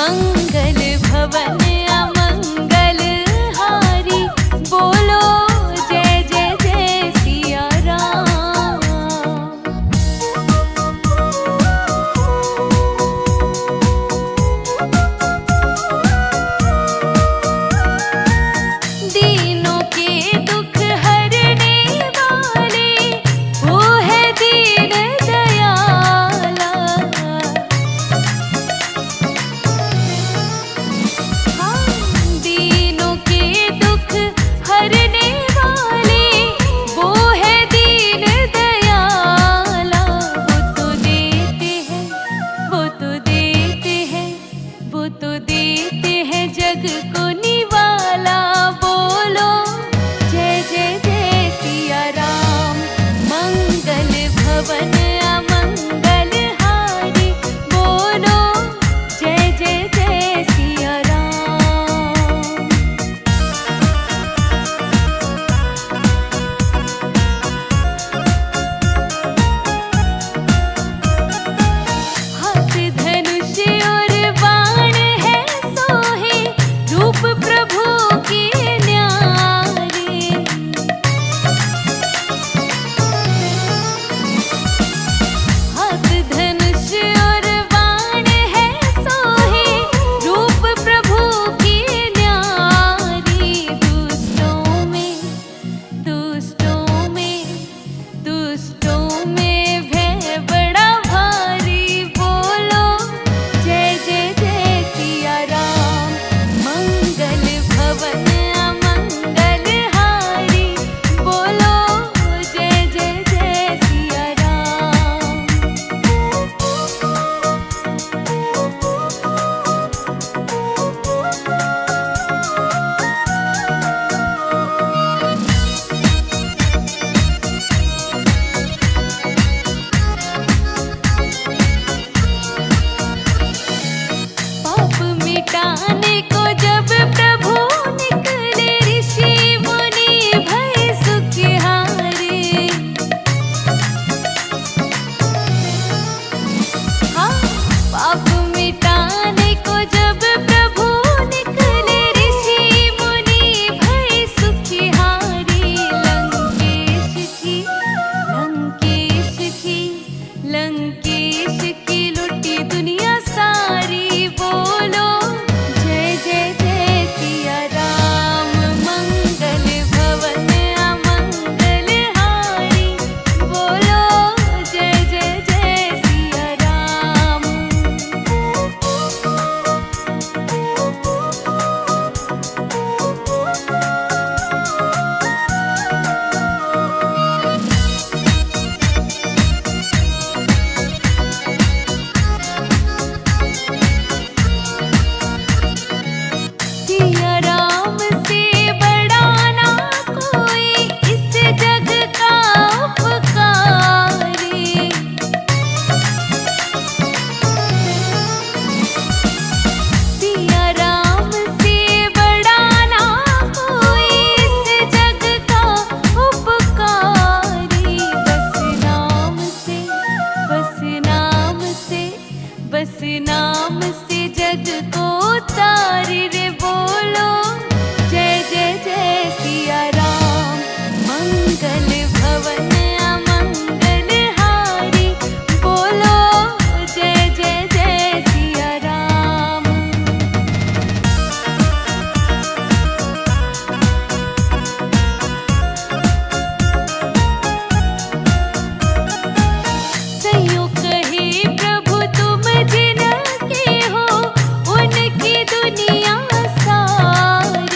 मंगल भवन अमंगल हारी, बोलो जय जय जय सिया राम। दीनों के दुख हरने वाले, वो है दीन दयाला। हाँ, दीनों के दुख हरने वाले, वो है दीन दयाला। वो तो देते हैं, वो तो देते हैं, वो तो देते हैं जग को निवाला। बोलो जय जय जय सिया राम। मंगल भवन अमंगल हारी, बोलो जय जय जय सिया राम। हाथ धनुष और बाण है सोहे, रूप प्रभु के न्यारे। हाथ धनुष और बाण है सोहे, रूप प्रभु के न्यारे। दुष्टों में, दुष्टों में, दुष्टों में भय बड़ा भारी। बोलो जय जय जय सिया राम। मंगल भवन अमंगल हारी, बोलो जय जय जय सिया राम। पाप मिटाने को जब प्रभु निकले, ऋषि मुनि भय सुखिहारे। हाँ, पाप मिटाने को जब प्रभु निकले, ऋषि मुनि भय सुखिहारे। लंकेश की, लंकेश की, लंकेश की लुटी दुनिया सारी। बोलो जय जय जय सिया राम। मंगल भवन अमंगल हारी, बोलो जय जय जय सिया राम। सिया राम से बड़ा ना कोई, इस जग का उपकारी। सिया राम से बड़ा ना कोई, इस जग का उपकारी। बस नाम से, बस नाम से, बस नाम से जग को तारी रे। बोलो जय जय जय सिया राम। मंगल भवन अमंगल हारी, बोलो जय जय जय सिया राम। सैयों कहे प्रभु तुम जिनके हो, उनकी दुनिया सारी।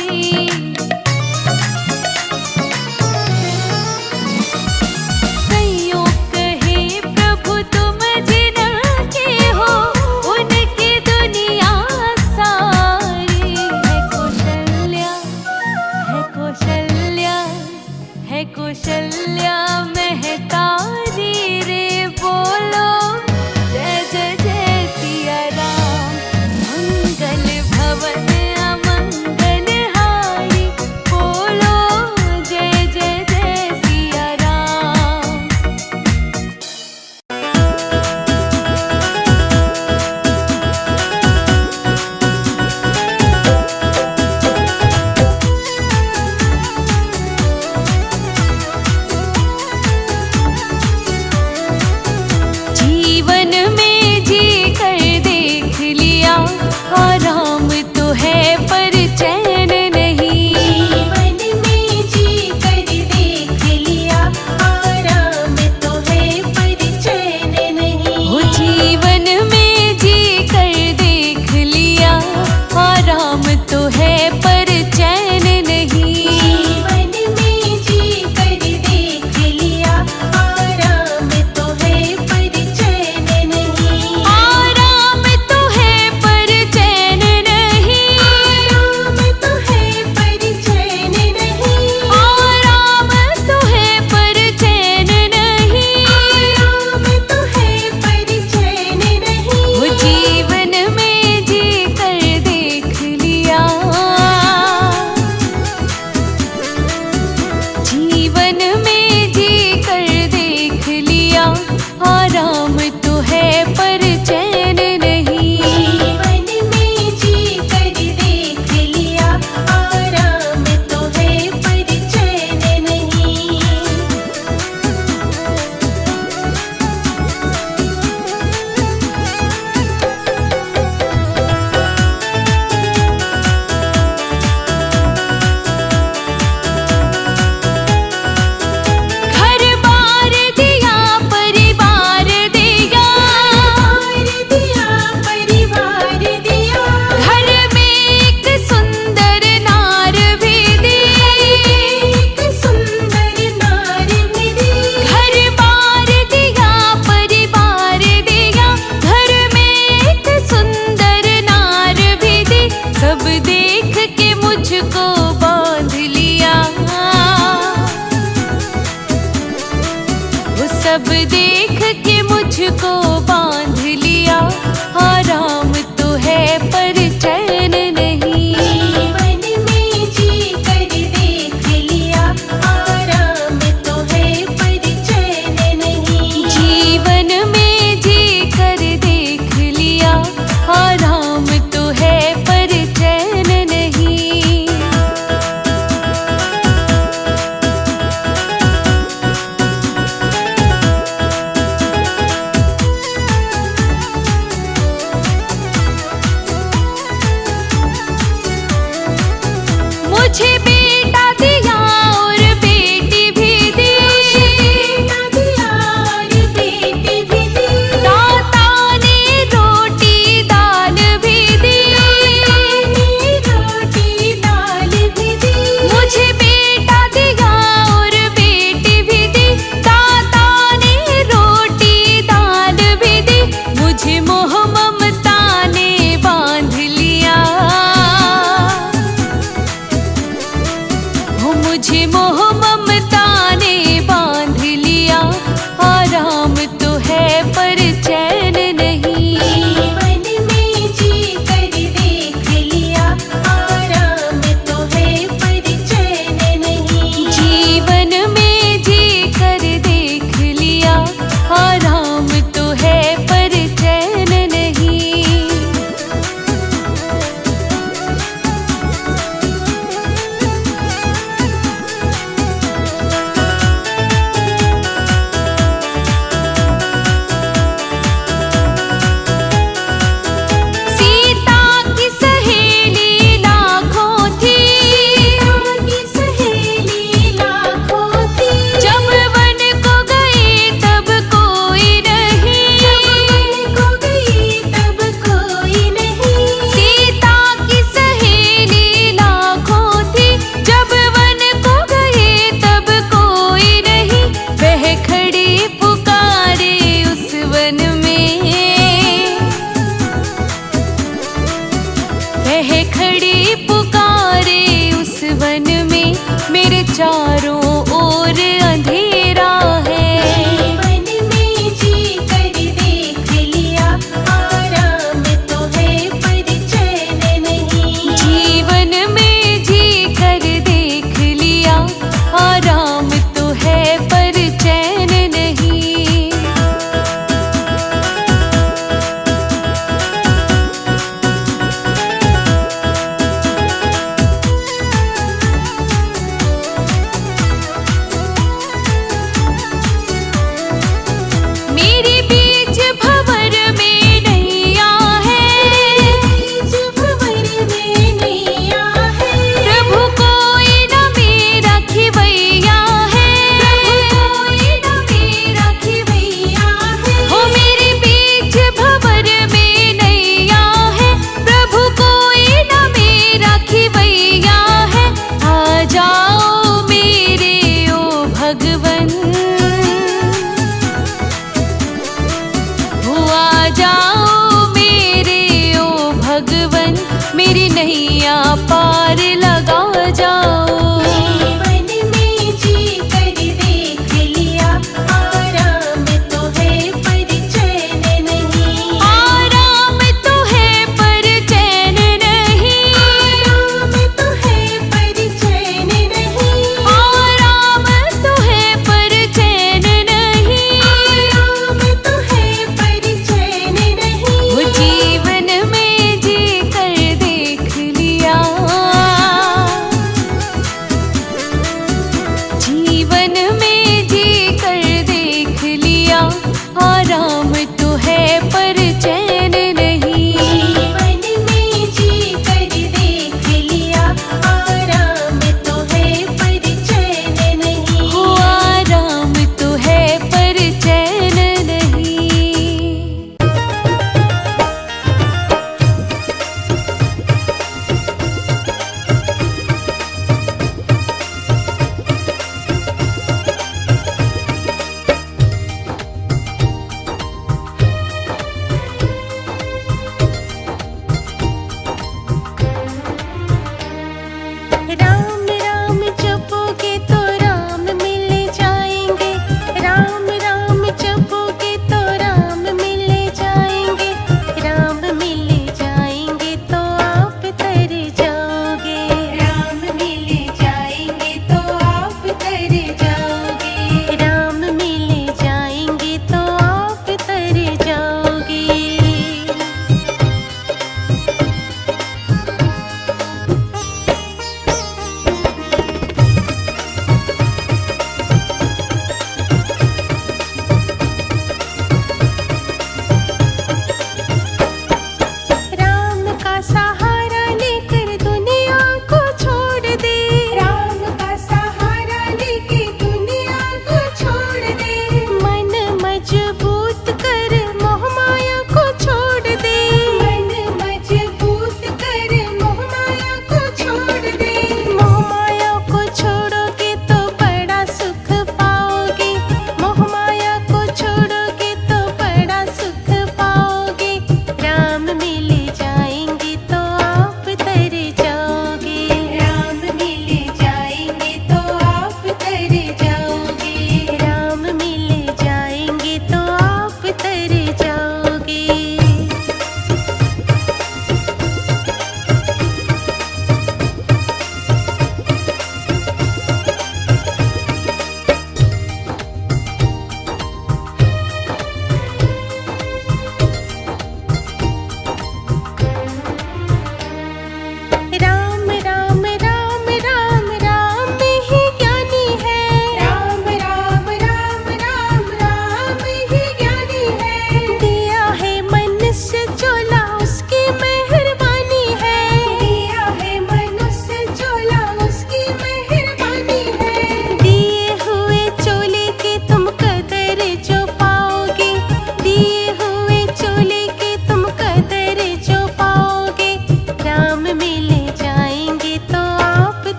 मुझको बांध लिया। वो सब देख के मुझको बांध लिया। आराम तो है पर चैन नहीं। जीवन में जी कर देख लिया, आराम तो है पर चैन नहीं। जीवन में जी कर देख लिया। आराम तो है पर चैन नहीं। मुझे बेटा दिया और बेटी भी दी। बेटा दिया और बेटी भी दी। दाता ने रोटी दाल भी दी। रोटी दाल भी दी। मुझे बेटा दिया और बेटी भी दी। दाता ने रोटी दाल भी दी। मुझे मोह ममता ने बांध लिया। हो मुझे मोह ममता ने बांध लिया। आराम तो है पर चैन नहीं। जीवन में जी कर देख लिया, आराम तो है पर चैन नहीं। जीवन में जी कर देख लिया। आराम तो है पर चैन नहीं। सीता की सहेली लाखों थी। की सहेली लाखों थी। जब वन को गई तब कोई नहीं। को गई तब कोई नहीं। सीता की सहेली लाखों थी। जब वन को गई तब कोई नहीं। वह खड़ी पुकारे उस वन में। वह खड़ी पुकारे उस वन में। मेरे चारों ओर अंधेरा है। जीवन में जी कर देख लिया, आराम तो है पर चैन नहीं। जीवन में जी कर देख लिया। आराम तो है पर चैन नहीं। मेरी बीच भंवर में नैया है। बीच भंवर में नैया है। प्रभु कोई न मेरा खिवैया है। कोई न मेरा खिवैया है। हो मेरे बीच भंवर में नैया है। प्रभु कोई न मेरा खिवैया है। आ जाओ मेरे ओ भगवन। हो आ जाओ मेरे ओ भगवन। मेरी नैया पार लगा जाओ। जीवन में जी कर देख लिया, आराम तो है पर चैन नहीं। आराम तो है पर चैन नहीं। आराम तो है पर चैन नहीं। आराम तो है पर चैन नहीं। आराम तो है पर चैन नहीं। वो जीवन में जी कर देख लिया। राम राम जपोगे तो राम मिल जाएंगे, राम राम जपोगे तो राम मिल जाएंगे, राम मिल जाएंगे तो आप तर जाओगे, राम मिल जाएंगे तो आप तर जाओगे, राम मिल जाएंगे तो आप तर जाओगे।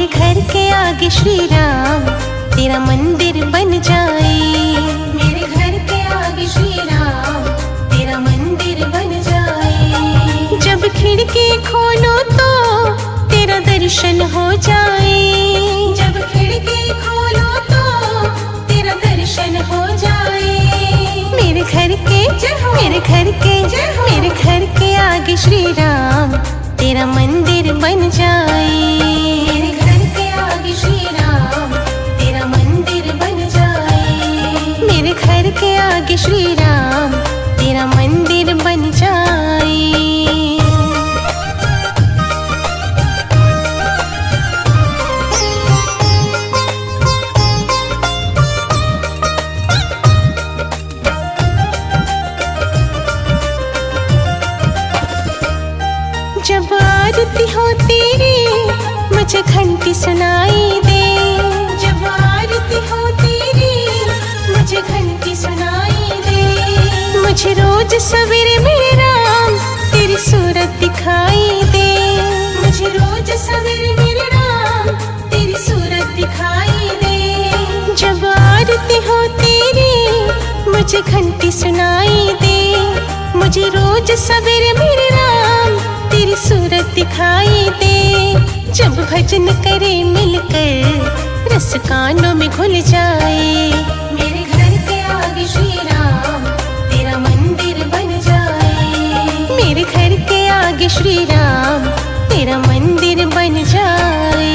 मेरे घर के आगे श्री राम तेरा मंदिर बन जाए। मेरे घर के आगे श्री राम तेरा मंदिर बन जाए। जब खिड़की खोलो तो तेरा दर्शन हो जाए। जब खिड़की खोलो तो तेरा दर्शन हो जाए। मेरे घर के मेरे घर के मेरे घर के आगे श्री राम तेरा मंदिर बन जाए। मेरे घर के आगे श्री राम तेरा मंदिर बन जाए। मेरे घर के आगे श्री राम तेरा मंदिर बन जाए। जब आरती हो तेरी मुझे घंटी सुनाई दे। जब आरती हो तेरी मुझे घंटी सुनाई दे। मुझे रोज सवेरे मेरे राम तेरी सूरत दिखाई दे। मुझे रोज सवेरे मेरे राम तेरी सूरत दिखाई दे। जब आरती हो तेरी मुझे घंटी सुनाई दे। मुझे रोज सवेरे मेरे राम तेरी सूरत दिखाई दे। जब भजन करे मिलकर रस कानों में घुल जाए। मेरे घर के आगे श्री राम तेरा मंदिर बन जाए। मेरे घर के आगे श्री राम तेरा मंदिर बन जाए।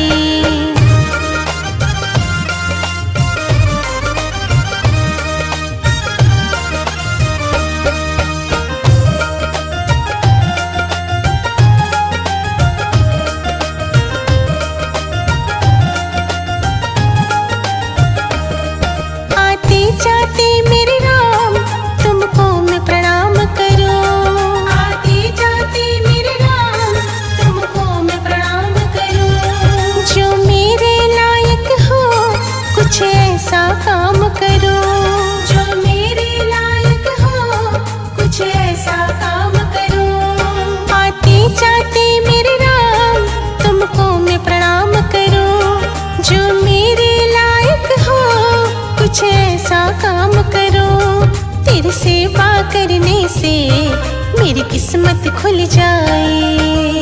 जाते मेरे राम तुमको मैं प्रणाम करूं। आते जाते मेरे राम तुमको मैं प्रणाम करूं। जो मेरे लायक हो कुछ ऐसा काम करो। जो मेरे लायक हो कुछ ऐसा काम करो। आते जाते मेरे राम तुमको मैं प्रणाम करूं। जो मेरे लायक हो कुछ ऐसा काम करो। तेरी सेवा करने से मेरी किस्मत खुल जाए।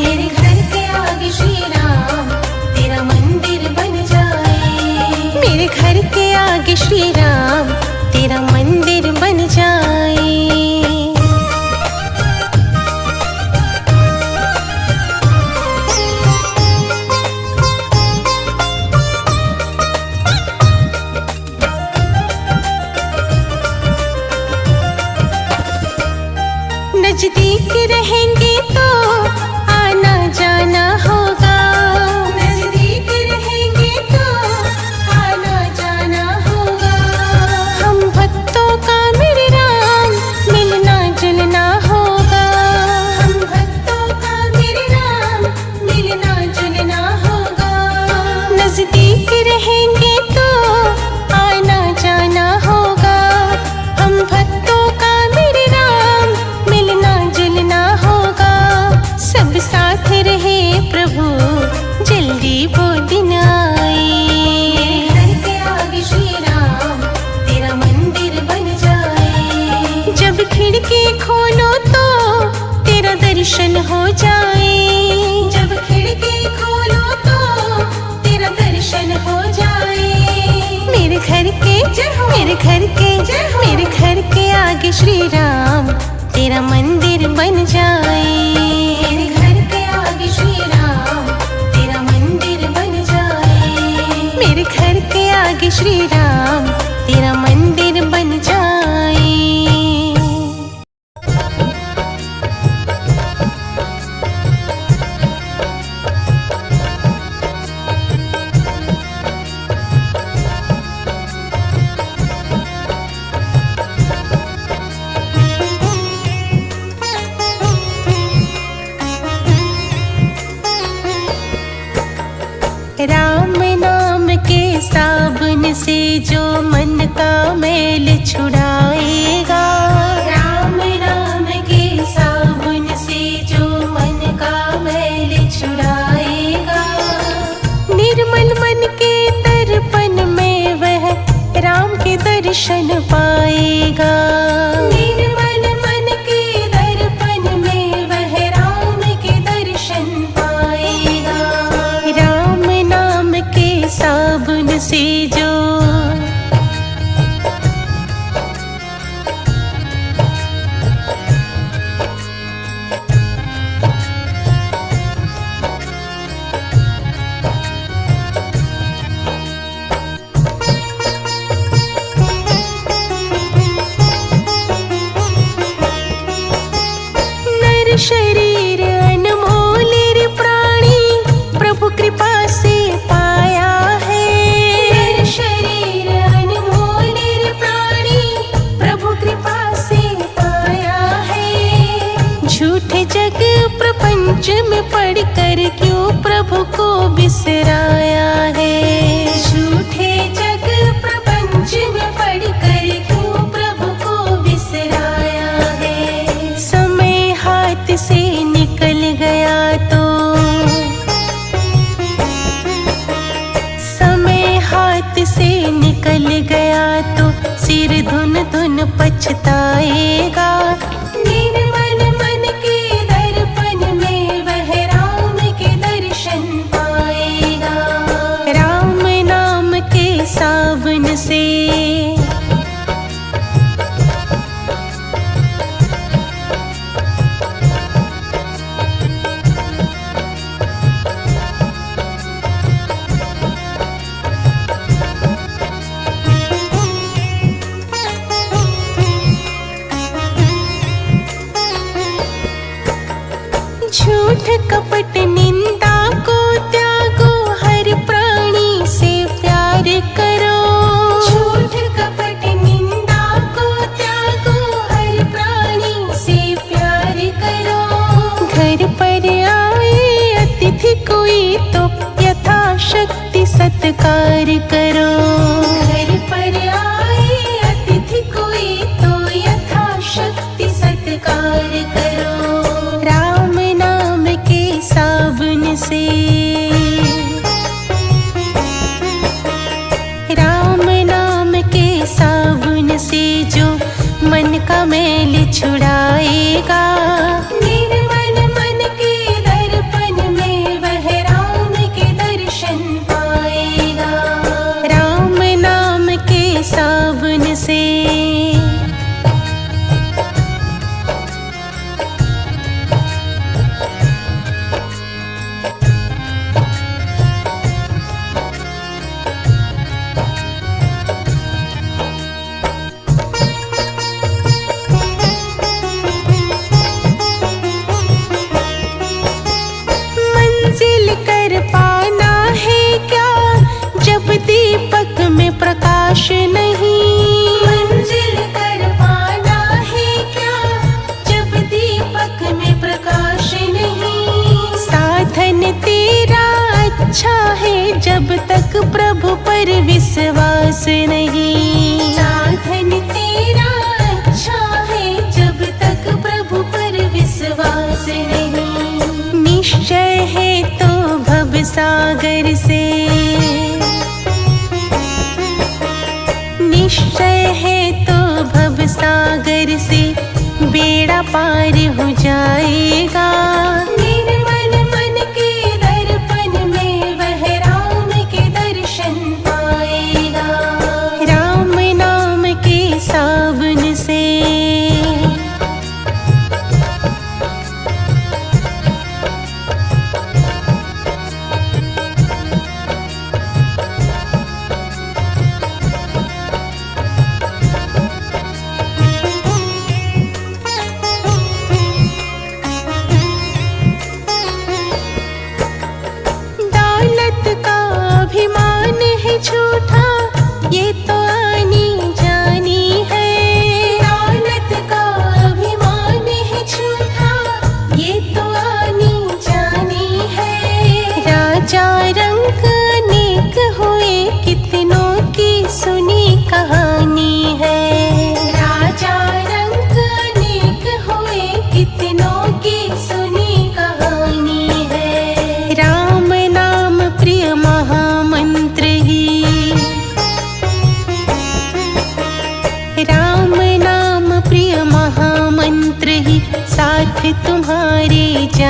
मेरे घर के आगे श्री राम तेरा मंदिर बन जाए। मेरे घर के आगे श्री राम तेरा मंदिर बन जाए। नजदीक रहेंगे तो आना जाना होगा। नजदीक रहेंगे तो आना जाना होगा। हम भक्तों का मेरे राम मिलना जुलना होगा। हम भक्तों का मेरे राम मिलना जुलना होगा। नजदीक रहेंगे तो आना जाना होगा। हम भक्तों का मेरे राम मिलना जुलना होगा। सब साथ रहे प्रभु जल्दी वो दिन आए। घर के आगे श्री राम तेरा मंदिर बन जाए। जब खिड़की खोलो तो तेरा दर्शन हो जाए। जब खिड़की खोलो तो तेरा दर्शन हो जाए। मेरे घर के मेरे घर के मेरे घर के आगे श्री राम तेरा मंदिर बन जाए। मेरे घर के आगे श्री राम तेरा मंदिर बन जाए। मेरे घर के आगे श्री राम तेरा मंदिर बन जाए। राम नाम के साबुन से जो मन का मैल छुड़ाएगा। राम नाम के साबुन से जो मन का मैल छुड़ाएगा। निर्मल दर्शन पाएगा। निर्मल मन के दर्पण में वह राम के दर्शन पाएगा। राम नाम के साबुन से जो शरीर अनमोल रे प्राणी प्रभु कृपा से पाया है। शरीर अनमोल रे प्राणी प्रभु कृपा से पाया है। झूठे जग प्रपंच में पढ़कर क्यों प्रभु को बिसराया है। झूठे जग प्रपंच में पढ़कर क्यों प्रभु को बिसराया है। समय हाथ से निकल गया तो समय हाथ से निकल गया तो सिर धुन धुन पछताएगा। निर्मल मन के दर्पण में वह राम के दर्शन पाएगा। राम नाम के साबुन से झूठ कपट निंदा को त्यागो हर प्राणी से प्यार करो। झूठ कपट निंदा को त्यागो हर प्राणी से प्यार करो। घर पर आए अतिथि कोई तो यथाशक्ति सत्कार करो। घर पर आए अतिथि कोई तो यथाशक्ति सत्कार करो। साबुन से राम नाम के साबुन से जो मन का मैल छुड़ाएगा। निर्मल मन के दर्पण में वह राम के दर्शन पाएगा। राम नाम के साबुन से कर पाना है क्या जब दीपक में प्रकाश नहीं। मंजिल कर पाना है क्या जब दीपक में प्रकाश नहीं। साधन तेरा अच्छा है जब तक प्रभु पर विश्वास नहीं। साधन तेरा अच्छा है जब तक प्रभु पर विश्वास नहीं। निश्चय है तो भव सागर से निश्चय है तो भव सागर से बेड़ा पार हो जाएगा। निर्मल मन के दर्पण में वह राम के दर्शन पाएगा। राम नाम के साबुन से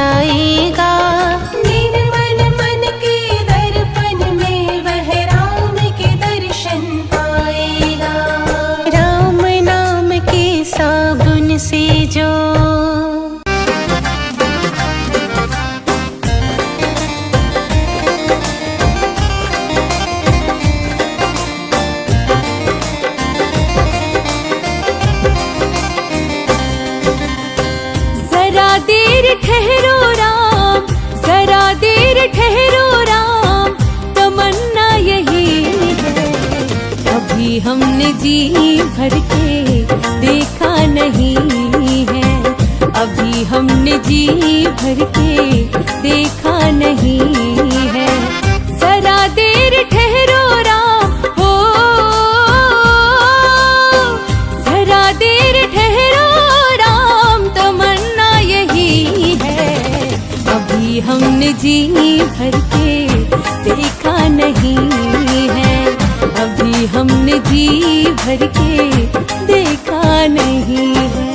जाएगा। निर्मल मन के दर्पण में वह राम के दर्शन पाएगा। राम नाम के साबुन से जो देर ठहरो राम, जरा देर ठहरो राम, तमन्ना यही है। अभी हमने जी भर के देखा नहीं है, अभी हमने जी भर के देखा नहीं है। जरा देर ठहरो राम, हो जरा देर ठहरो राम, तमन्ना यही है। अभी हमने जी भर के देखा नहीं है, अभी हमने जी भर के देखा नहीं है।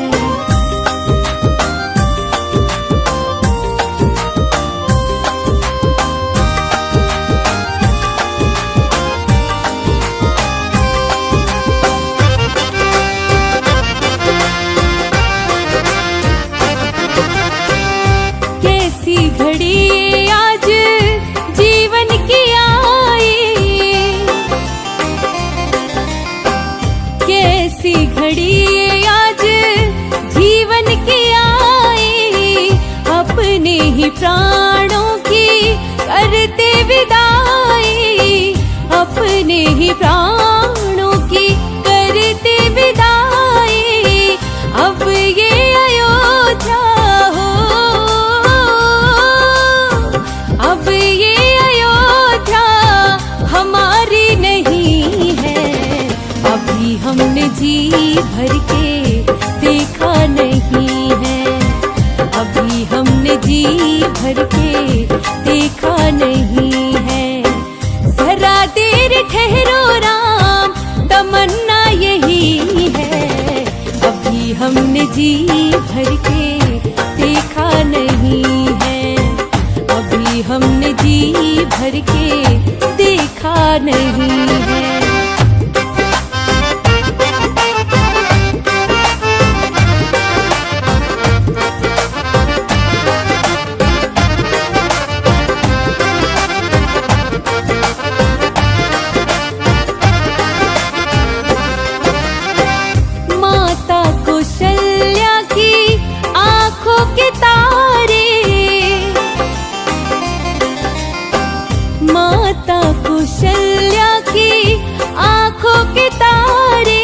कैसी घड़ी आज जीवन की आई, कैसी घड़ी आज जीवन की आई, अपने ही प्राणों की करते विदाई, अपने ही प्राणों की करते विदाई। अब ये अयोध्या हो, अब ये अयोध्या हमारी नहीं है। अभी हमने जी भर के देखा नहीं है, अभी हमने जी भर के देखा नहीं है। जरा देर ठहरो राम, तमन्ना यही है। अभी हमने जी भर के देखा नहीं है, अभी हमने जी भर के देखा नहीं है। माता कौशल्या की आंखों के तारे, माता कौशल्या की आंखों के तारे,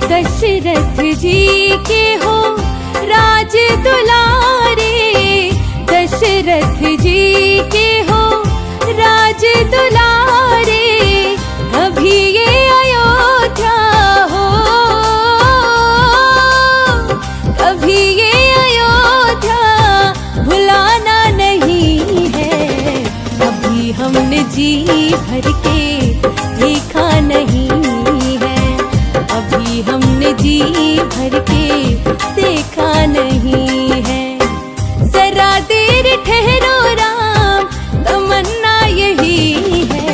दशरथ जी के हो राज दुलारे, दशरथ जी के हो राज दुलारे। कभी ये अयोध्या हो, कभी ये अयोध्या भुलाना नहीं है। अभी हमने जी भर के देखा नहीं है, अभी हमने जी भर के देखा नहीं है। जरा देर ठहरो राम, तमन्ना यही है।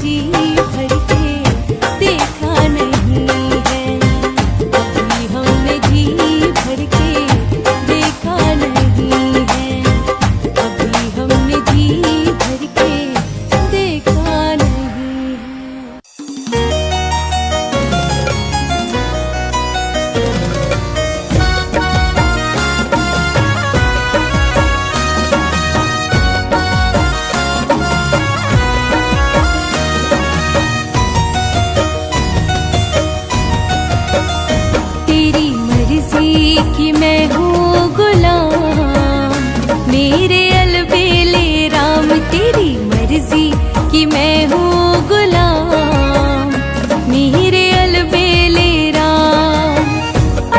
जी भर के देखा नहीं है, कभी हमने जी भर के देखा नहीं है, कभी हमने जी भर के देखा नहीं है। तेरी मर्जी की मैं हूँ गुलाम, मेरे अलबेले राम। तेरी मर्जी की मैं हूँ गुलाम, मेरे अलबेले राम।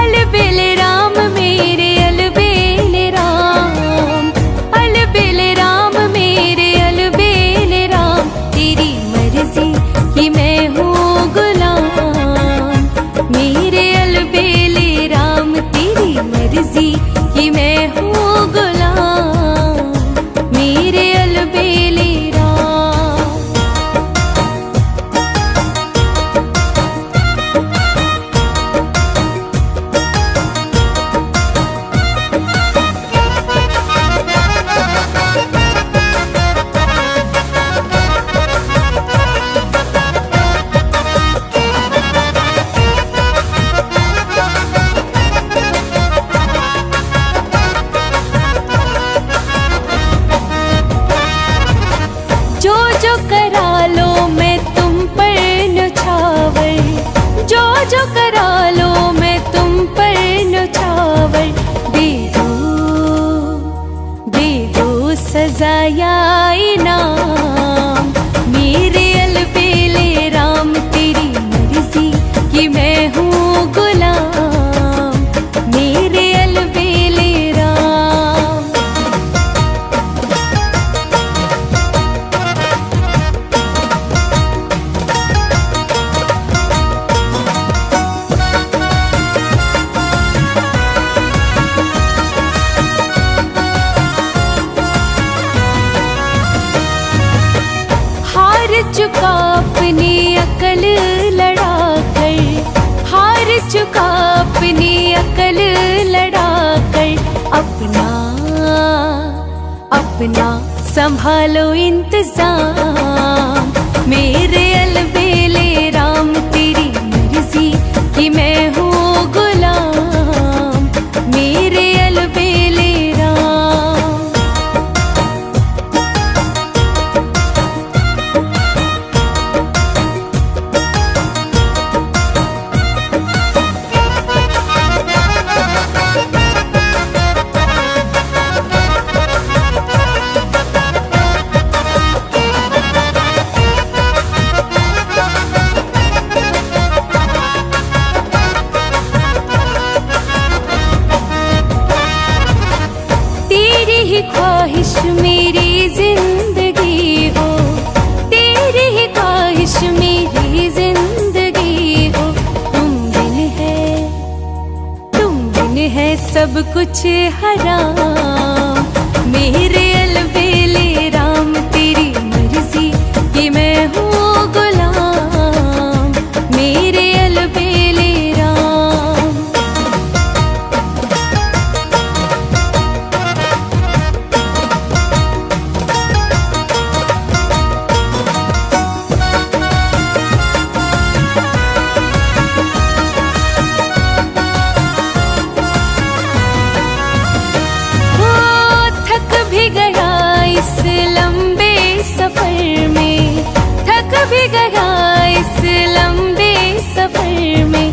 अलबेले राम मेरे अलबेले राम, अलबेले राम मेरे अलबेले राम। तेरी मर्जी की मैं हूँ गुलाम, मेरे अलबेले राम। तेरी मर्जी की मैं हूँ गुलाम, मेरे अलबेले राम। जो जो करा लो मैं तुम पर न्यौछावर, जो जो करा लो मैं तुम पर न्यौछावर। दे दो सजा या इनाम, मेरे अलबेले राम। तेरी मर्जी की मैं हूँ गुलाम, मेरे अलबेले राम। हार चुका अपनी अकल लड़ा कर, हार चुका अपनी अकल लड़ा कर। अपना संभालो इंतजाम, मेरे अलबेले राम। तेरी मर्जी की मैं हूँ गुलाम, मेरे अलबेले राम। तेरी ही ख्वाहिश मेरी जिंदगी हो, तेरी ही ख्वाहिश मेरी जिंदगी हो। तुम बिन है सब कुछ हराम, मेरे अलबेले राम। तेरी मर्जी की मैं हूँ गुलाम, मेरे अलबेले राम। थक भी गया इस लंबे सफर में, थक भी गया इस लंबे सफर में।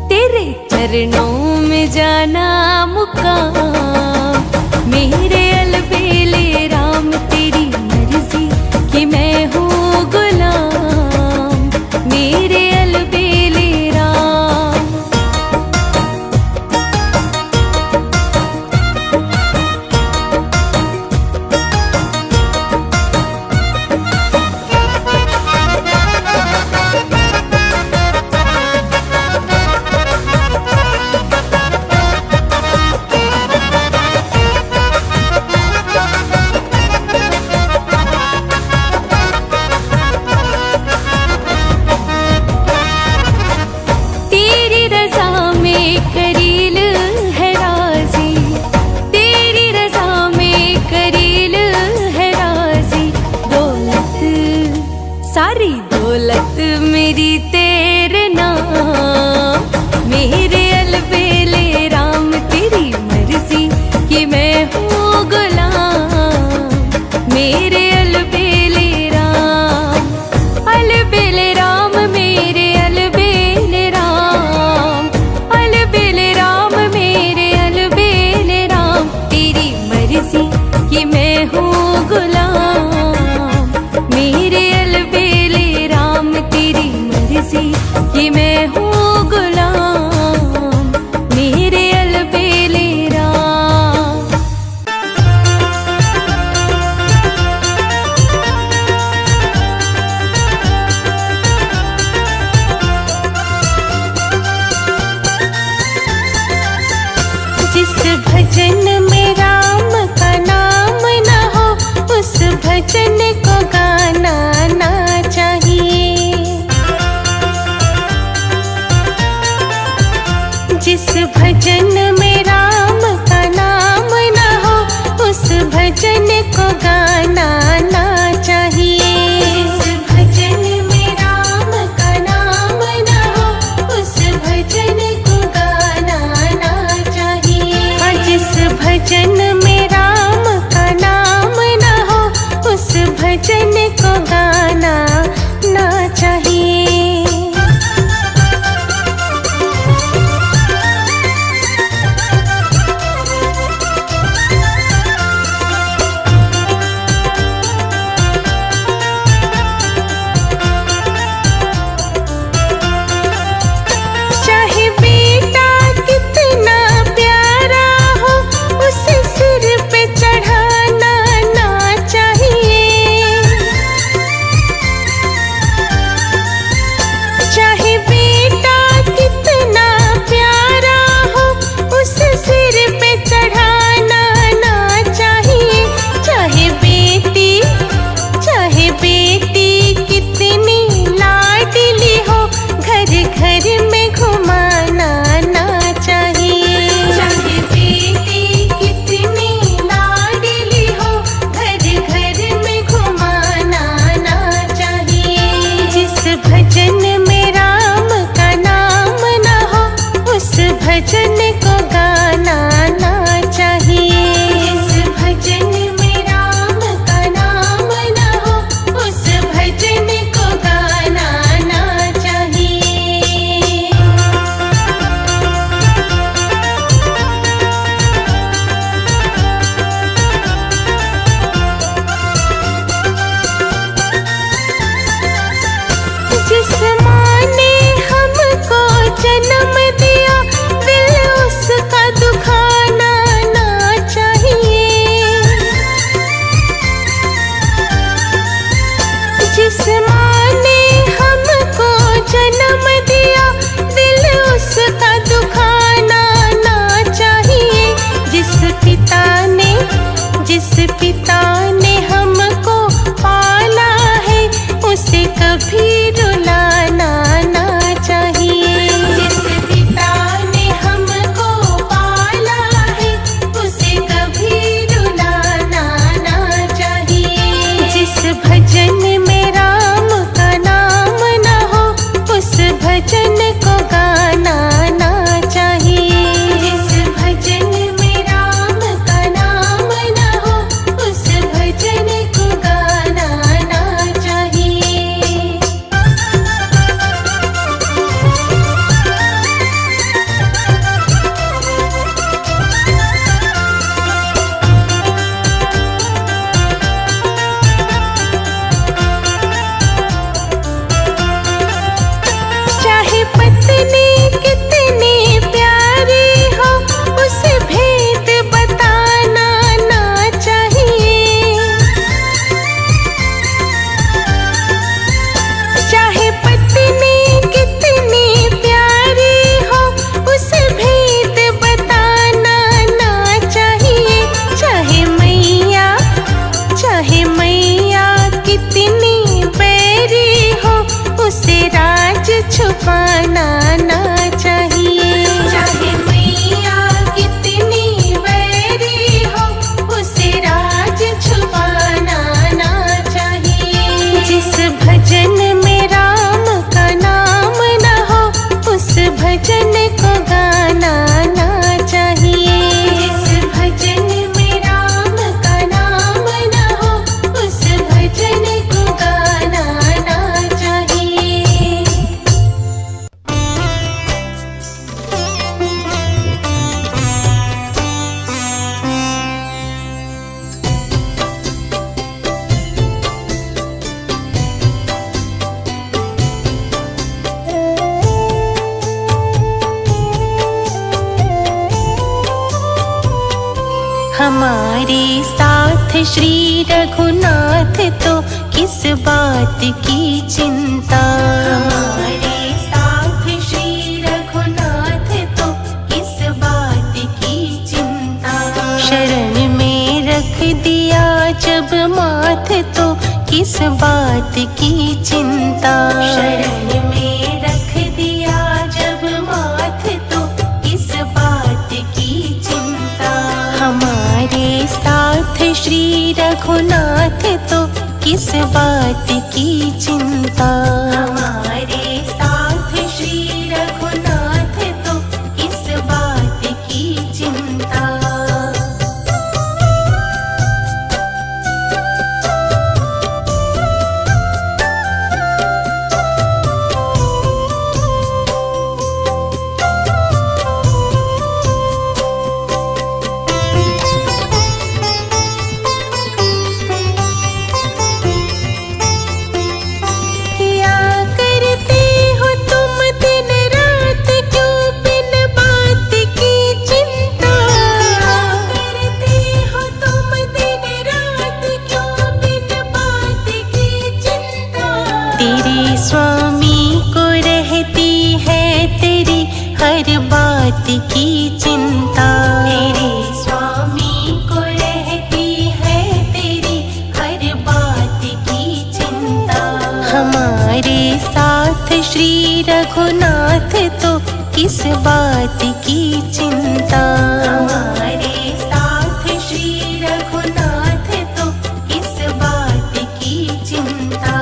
तेरे चरणों में जाना मुकाम, मेरे अलबेले राम। तेरी मर्जी की मैं हूँ गुलाम, मेरे अलबेले राम। सारी दौलत मेरी तेरे नाम। मेरे अलबेले राम तेरी मर्जी कि मैं हूँ गुलाम। मेरे अलबेले राम, अलबेले राम, मेरे अलबेले राम, अलबेले राम, मेरे अलबेले राम। तेरी मर्जी कि मैं हूँ गुलाम। मेरे अलबेले राम तेरी मर्जी कि मैं हूँ गुलाम। मेरे अलबेले राम। जिस भजन में राम का नाम न हो उस भजन को गाना ना चाहिए। जिस भजन में राम का नाम न हो उस भजन को गाना ना चाहिए। जिस भजन में राम का नाम न हो उस भजन को गाना ना चाहिए। जिस भजन में राम का नाम न हो उस भजन को गाना ना चाहिए। चाहे बेटा कितना प्यारा हो उसे सिर पे चढ़ाना ना चाहिए। चाहे बेटा कितना प्यारा हो उसे सिर पे चढ़ाना ना चाहिए। चाहे बेटी कितनी लाडली हो घर घर में घुमाना ना चाहिए। चाहे बेटी कितनी लाडली हो घर घर में घुमाना ना चाहिए। जिस भजन में राम का नाम न हो उस भजन को गाना ना चाहिए। जिस भजन में राम का नाम न हो उस भजन को गाना ना चाहिए। जिस माँ ने हमको जन्म दिया दिल उसका दुखाना ना चाहिए। जिस माँ ने हमको जन्म दिया दिल उसका दुखाना ना चाहिए। जिस पिता ने हमको पाला है उसे कभी रुलाना ना चाहिए। जिस पिता ने हमको पाला है उसे कभी रुलाना ना चाहिए। जिस भजन में राम हमारे साथ श्री रघुनाथ तो किस बात की चिंता। हमारे साथ श्री रघुनाथ तो किस बात की चिंता। शरण में रख दिया जब माथ तो किस बात की चिंता। शरण में रख दिया जब माथ तो किस बात की चिंता। हमारे साथ श्री रघुनाथ तो किस बात की चिंता। हमारे साथ श्री रघुनाथ तो किस बात की चिंता। स्वामी को रहती है तेरी हर बात की चिंता। तेरे स्वामी को रहती है तेरी हर बात की चिंता। हमारे साथ श्री रघुनाथ तो किस बात की चिंता। हमारे साथ श्री रघुनाथ तो किस बात की चिंता।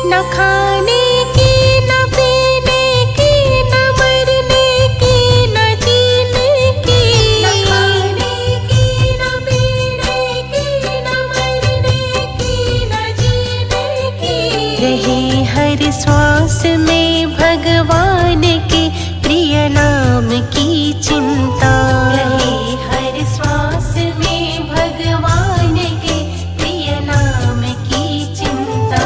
न खाने की न पीने की न मरने की न जीने की। न खाने की न पीने की न मरने की न जीने की। रहे हर श्वास में भगवान के प्रिय नाम की चिंता। रहे हर श्वास में भगवान के प्रिय नाम की चिंता।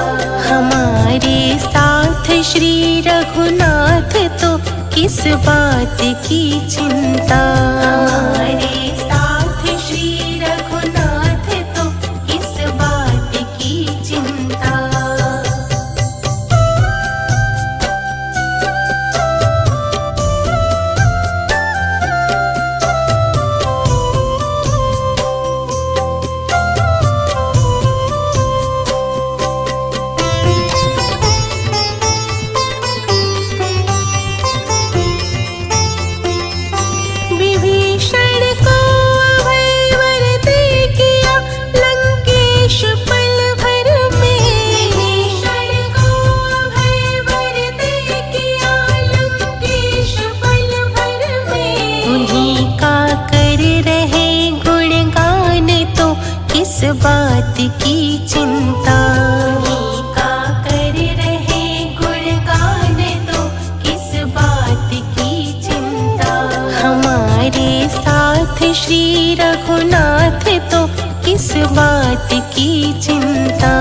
हमारे साथ श्री रघुनाथ तो किस बात की चिंता। हमारे साथ श्री रघुनाथ तो किस बात की चिंता। विभीषण को अभय वर दे किया लंकेश पल भर में। विभीषण को अभय वर दे किया लंकेश पल भर में। उन्हीं का कर रहे गुणगान तो किस बात की चिंता। उन्हीं का कर रहे गुणगान तो किस बात की चिंता। हमारे साथ श्री रघुनाथ तो किस बात की चिंता।